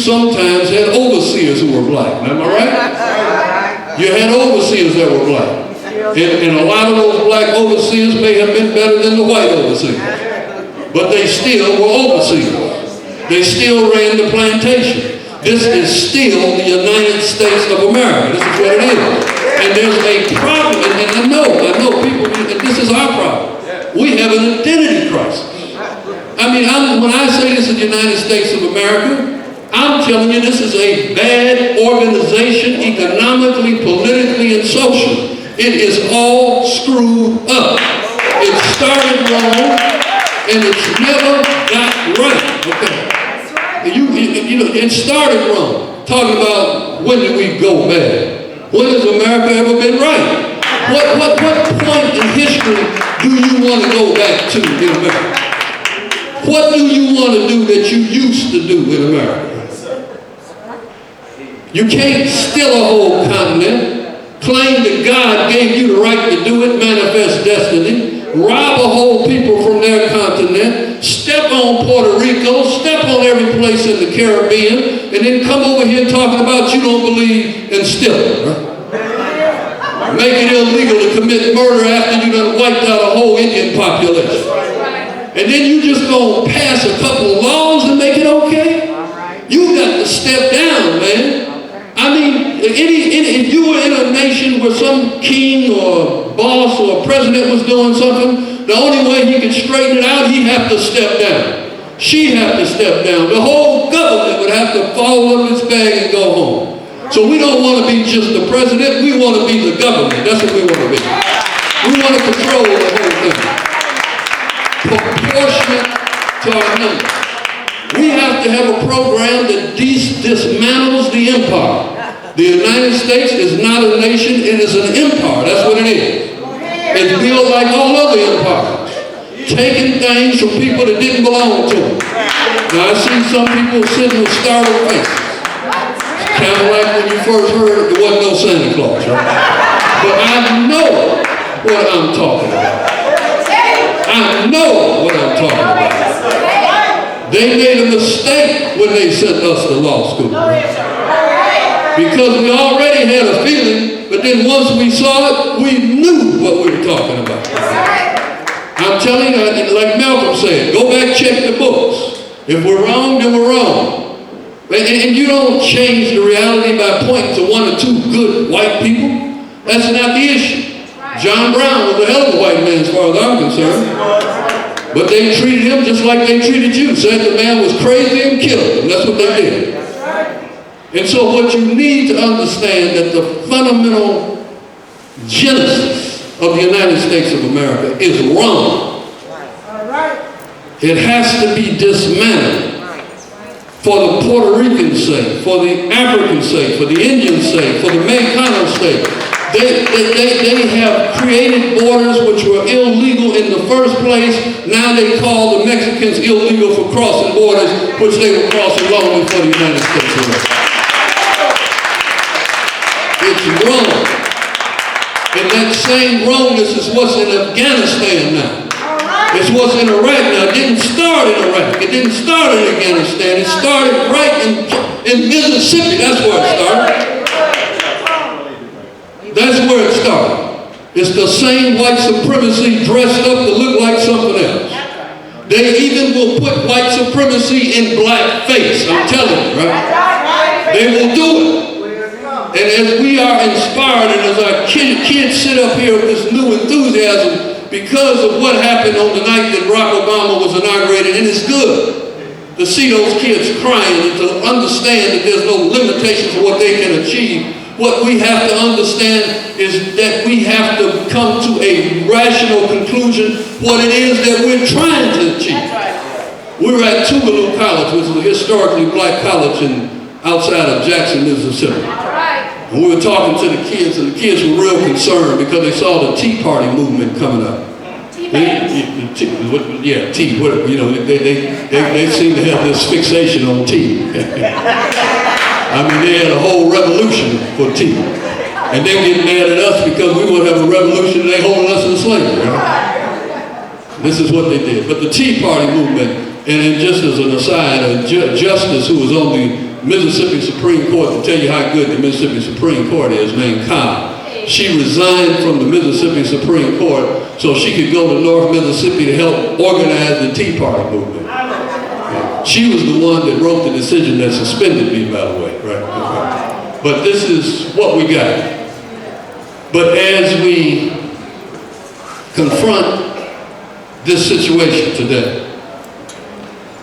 sometimes had overseers who were black. Am I right? You had overseers that were black. And a lot of those black overseers may have been better than the white overseers. But they still were overseers. They still ran the plantation. This is still the United States of America. This is what it is. And there's a problem, and I know people, and this is our problem. We have an identity crisis. I mean, when I say this is the United States of America, I'm telling you this is a bad organization economically, politically, and socially. It is all screwed up. It started wrong, and it's never got right. Okay. It started wrong. Talking about when did we go bad? When has America ever been right? What point in history do you want to go back to in America? What do you want to do that you used to do in America? You can't steal a whole continent, claim that God gave you the right to do it, manifest destiny, rob a whole people from their continent, step on Puerto Rico, step on every place in the Caribbean, and then come over here talking about you don't believe in stealing, right? Make it illegal to commit murder after you done wiped out a whole Indian population. And then you just gonna pass a couple of laws and make it okay? You got to step down, man. I mean, if you were in a nation where some king or boss or president was doing something, the only way he could straighten it out, he'd have to step down. She'd have to step down. The whole government would have to fall up its bag and go home. So we don't want to be just the president, we want to be the government. That's what we want to be. We want to control the whole thing. Proportionate to our numbers. We have to have a program that dismantles the empire. The United States is not a nation, it is an empire. That's what it is. It's built like all other empires. Taking things from people that didn't belong to them. Now I see some people sitting with startled faces. It's kind of like when you first heard there wasn't no Santa Claus, right? But I know what I'm talking about. I know what I'm talking about. They made a mistake when they sent us to law school. Because we already had a feeling, but then once we saw it, we knew what we were talking about. I'm telling you, like Malcolm said, go back, check the books. If we're wrong, then we're wrong. And you don't change the reality by pointing to one or two good white people. That's not the issue. John Brown was a hell of a white man as far as I'm concerned. But they treated him just like they treated you. Said the man was crazy and killed him. That's what they did. And so what you need to understand that the fundamental genesis of the United States of America is wrong. It has to be dismantled for the Puerto Rican sake, for the African sake, for the Indian sake, for the Mexicano sake. They have created borders which were illegal in the first place. Now they call the Mexicans illegal for crossing borders, which they were crossing long before the United States of America. It's wrong. And that same wrongness is what's in Afghanistan now. It's what's in Iraq now. It didn't start in Iraq. It didn't start in Afghanistan. It started right in Mississippi. That's where it started. That's where it started. It's the same white supremacy dressed up to look like something else. They even will put white supremacy in blackface. I'm telling you, right? They will do it. And as we are inspired and as our kids sit up here with this new enthusiasm because of what happened on the night that Barack Obama was inaugurated, and it's good to see those kids crying and to understand that there's no limitations to what they can achieve. What we have to understand is that we have to come to a rational conclusion what it is that we're trying to achieve. We were at Tougaloo College, which is a historically black college outside of Jackson, Mississippi. And we were talking to the kids, and the kids were real concerned because they saw the Tea Party movement coming up. Tea, whatever, you know, they seem to have this fixation on tea. I mean, they had a whole revolution for tea. And they get mad at us because we want to have a revolution and they holding us in slavery. Right? This is what they did. But the Tea Party movement, and then just as an aside, Justice, who was on the Mississippi Supreme Court, to tell you how good the Mississippi Supreme Court is, named Cobb. She resigned from the Mississippi Supreme Court so she could go to North Mississippi to help organize the Tea Party movement. She was the one that wrote the decision that suspended me, by the way, right? Okay. But this is what we got. But as we confront this situation today,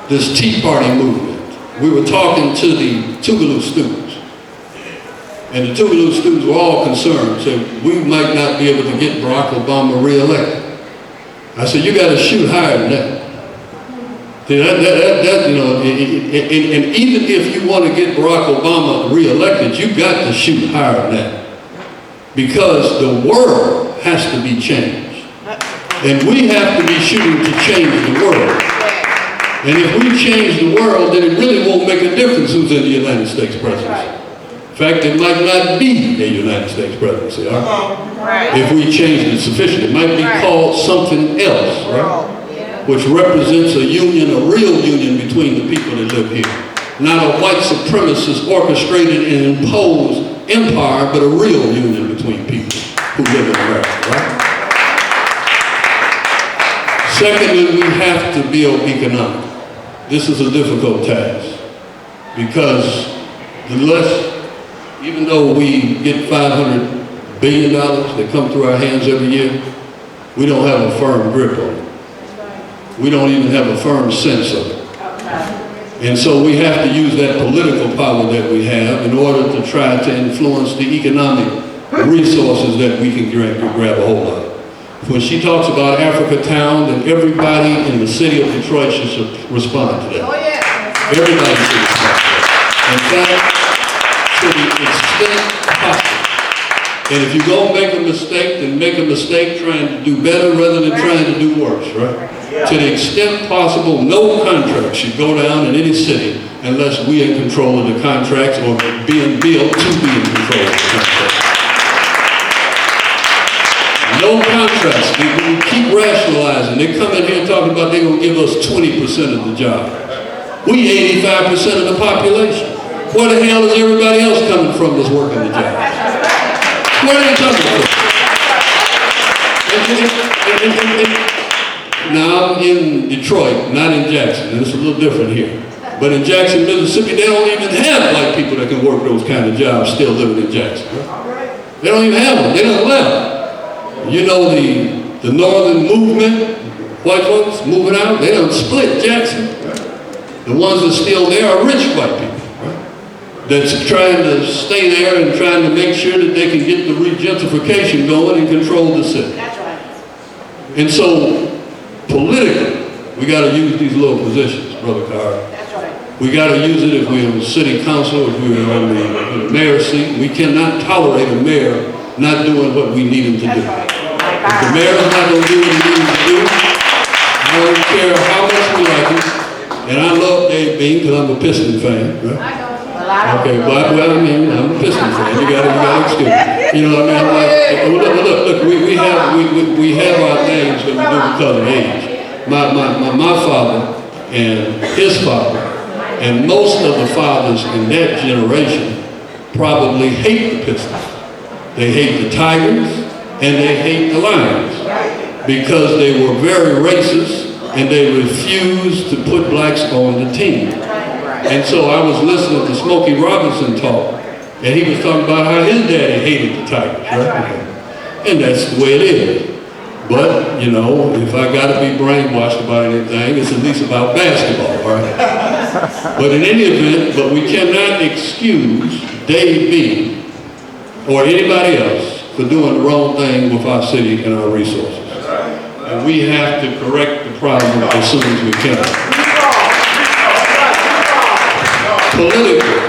this Tea Party movement, we were talking to the Tougaloo students. And the Tougaloo students were all concerned, said, we might not be able to get Barack Obama reelected. I said, you got to shoot higher than that. See, and even if you want to get Barack Obama reelected, you got to shoot higher than that. Because the world has to be changed. And we have to be shooting to change the world. And if we change the world, then it really won't make a difference who's in the United States presidency. In fact, it might not be a United States presidency, right? If we change it sufficiently. It might be called something else, right? Which represents a union, a real union between the people that live here. Not a white supremacist orchestrated and imposed empire, but a real union between people who live in America, right? Secondly, we have to build economic. This is a difficult task because even though we get $500 billion that come through our hands every year, we don't have a firm grip on it. We don't even have a firm sense of it. And so we have to use that political power that we have in order to try to influence the economic resources that we can grab a hold of. When she talks about Africa Town, then everybody in the city of Detroit should respond to that. Oh, yeah. Everybody should respond to that. In fact, to the extent possible. And if you're going to make a mistake, then make a mistake trying to do better rather than trying to do worse, right? Yeah. To the extent possible, no contract should go down in any city unless we are in control of the contracts or being built to be in control of the contracts. No contracts. We keep rationalizing. They come in here talking about they're going to give us 20% of the job. We 85% of the population. Where the hell is everybody else coming from that's working the job? Where are they coming from? Now I'm in Detroit, not in Jackson, and it's a little different here. But in Jackson, Mississippi, they don't even have black people that can work those kind of jobs still living in Jackson. Right? They don't even have them. They don't allow. You know the northern movement, white folks moving out, they don't split Jackson. The ones that are still there are rich white people. That's trying to stay there and trying to make sure that they can get the regentrification going and control the city. That's right. And so, politically, we got to use these little positions, Brother Carr. That's right. We got to use it if we're in the city council, if we're on the mayor's seat. We cannot tolerate a mayor not doing what we need him to do. Right. If the mayor's not going to do what he needs to do, I don't care how much we like him. And I love Dave Bean because I'm a Piston fan, right? Okay, well, I mean, I'm a Piston fan. You got to excuse me. You know what I mean? Look, we have our names that we do because of age. My father and his father and most of the fathers in that generation probably hate the Pistons. They hate the Tigers and they hate the Lions because they were very racist and they refused to put blacks on the team. And so I was listening to Smokey Robinson talk, and he was talking about how his daddy hated the Tigers, right? And that's the way it is. But, you know, if I got to be brainwashed about anything, it's at least about basketball, right? But in any event, but we cannot excuse Dave Bean or anybody else for doing the wrong thing with our city and our resources. And we have to correct the problem as soon as we can. Politically,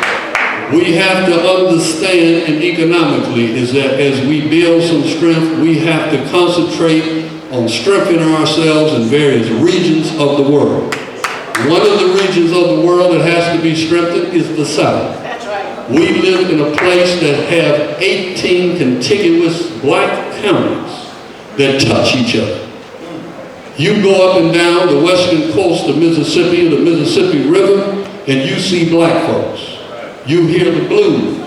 we have to understand, and economically, is that as we build some strength, we have to concentrate on strengthening ourselves in various regions of the world. One of the regions of the world that has to be strengthened is the South. That's right. We live in a place that have 18 contiguous black counties that touch each other. You go up and down the western coast of Mississippi, the Mississippi River, and you see black folks. You hear the blues.